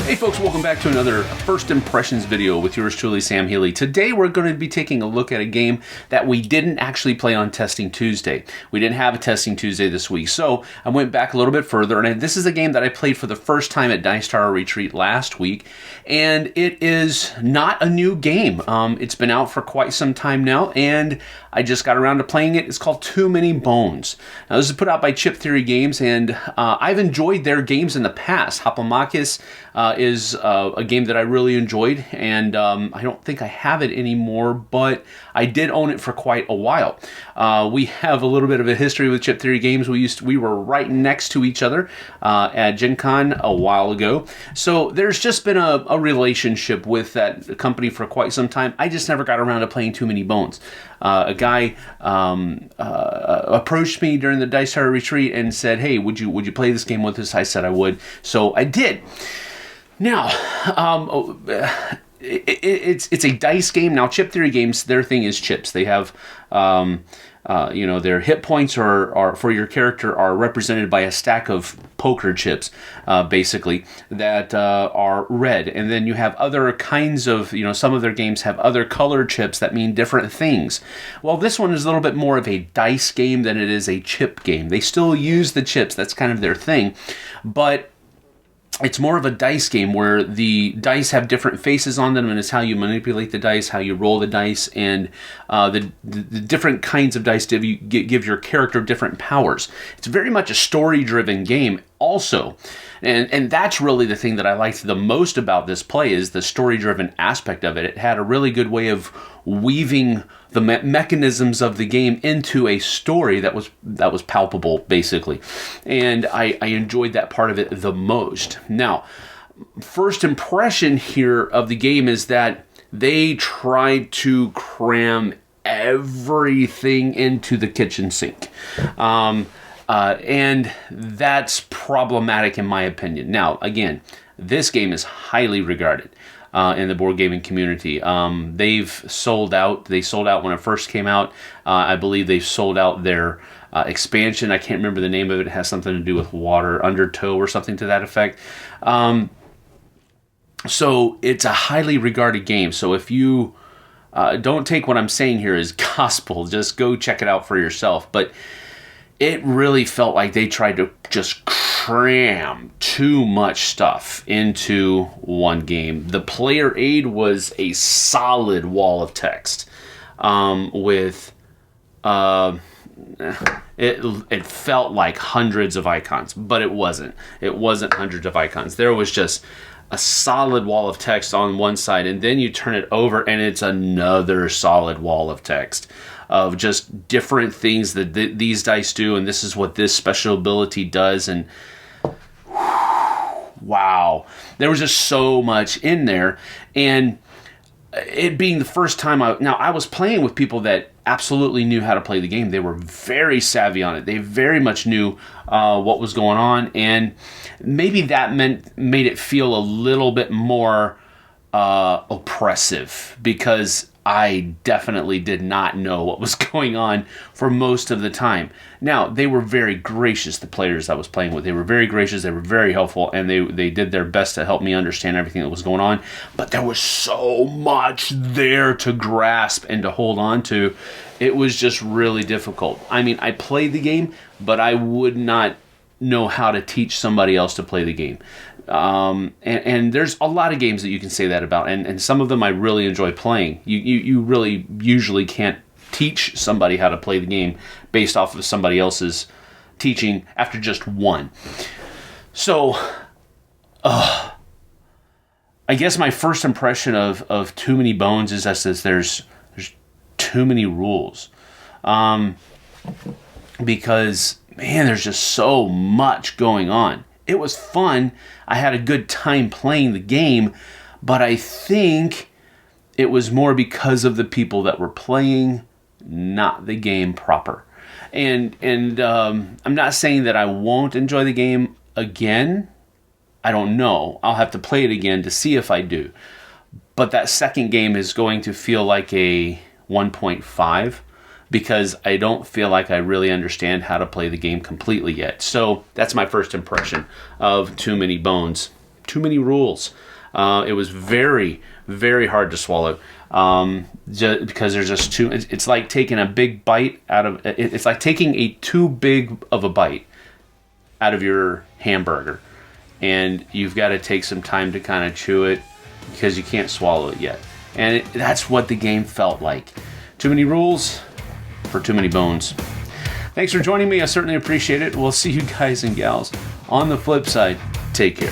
Hey folks, welcome back to another First Impressions video with yours truly, Sam Healey. Today we're going to be taking a look at a game that we didn't actually play on Testing Tuesday. We didn't have a Testing Tuesday this week, so I went back a little bit further, and this is a game that I played for the first time at Dice Tower Retreat last week, and it is not a new game. It's been out for quite some time now, and I just got around to playing it. It's called Too Many Bones. Now, this is put out by Chip Theory Games, and I've enjoyed their games in the past. Hopomakis is a game that I really enjoyed, and I don't think I have it anymore, but I did own it for quite a while. We have a little bit of a history with Chip Theory Games. We were right next to each other at Gen Con a while ago, so there's just been a relationship with that company for quite some time. I just never got around to playing Too Many Bones. A guy approached me during the Dice Tower Retreat and said, "Hey, would you play this game with us?" I said I would, so I did. Now, it's a dice game. Now, Chip Theory Games, their thing is chips. They have, their hit points are for your character are represented by a stack of poker chips, basically, that are red. And then you have other kinds of, some of their games have other colored chips that mean different things. Well, this one is a little bit more of a dice game than it is a chip game. They still use the chips. That's kind of their thing. But it's more of a dice game where the dice have different faces on them, and it's how you manipulate the dice, how you roll the dice, and the different kinds of dice give your character different powers. It's very much a story-driven game also, and that's really the thing that I liked the most about this play is the story-driven aspect of it. It had a really good way of weaving the mechanisms of the game into a story that was palpable, basically, and I enjoyed that part of it the most. Now, first impression here of the game is that they tried to cram everything into the kitchen sink, and that's problematic in my opinion. Now, again, this game is highly regarded in the board gaming community. They've sold out. They sold out when it first came out. I believe they've sold out their expansion. I can't remember the name of it. It has something to do with water, undertow, or something to that effect. So it's a highly regarded game. So if you don't take what I'm saying here as gospel, just go check it out for yourself. But it really felt like they tried to just cram too much stuff into one game. The player aid was a solid wall of text with it felt like hundreds of icons, but it wasn't. It wasn't hundreds of icons. There was just a solid wall of text on one side, and then you turn it over and it's another solid wall of text of just different things that these dice do, and this is what this special ability does, and wow, there was just so much in there. And it being the first time I was playing with people that absolutely knew how to play the game. They were very savvy on it. They very much knew what was going on, and maybe that made it feel a little bit more oppressive, because I definitely did not know what was going on for most of the time. Now, they were very gracious, the players I was playing with. They were very gracious, they were very helpful, and they did their best to help me understand everything that was going on. But there was so much there to grasp and to hold on to. It was just really difficult. I mean, I played the game, but I would not know how to teach somebody else to play the game. And there's a lot of games that you can say that about, and some of them I really enjoy playing. You really usually can't teach somebody how to play the game based off of somebody else's teaching after just one. So, I guess my first impression of Too Many Bones is that there's too many rules, because man, there's just so much going on. It was fun. I had a good time playing the game, but I think it was more because of the people that were playing, not the game proper. And I'm not saying that I won't enjoy the game again. I don't know. I'll have to play it again to see if I do. But that second game is going to feel like a 1.5. because I don't feel like I really understand how to play the game completely yet. So that's my first impression of Too Many Bones. too many rules. It was very, very hard to swallow, just because there's just too. It's like taking a big bite out of. It's like taking a too big of a bite out of your hamburger, and you've got to take some time to kind of chew it because you can't swallow it yet. And that's what the game felt like. Too many rules for too many bones. Thanks for joining me. I certainly appreciate it. We'll see you guys and gals on the flip side. Take care.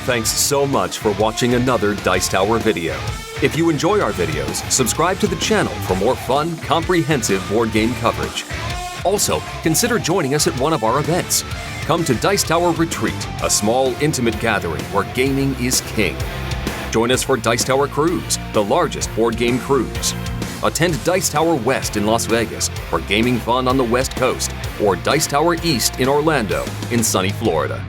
Thanks so much for watching another Dice Tower video. If you enjoy our videos, subscribe to the channel for more fun, comprehensive board game coverage. Also, consider joining us at one of our events. Come to Dice Tower Retreat, a small, intimate gathering where gaming is king. Join us for Dice Tower Cruise, the largest board game cruise. Attend Dice Tower West in Las Vegas for gaming fun on the West Coast, or Dice Tower East in Orlando in sunny Florida.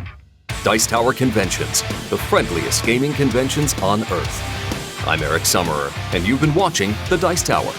Dice Tower Conventions, the friendliest gaming conventions on Earth. I'm Eric Summerer, and you've been watching The Dice Tower.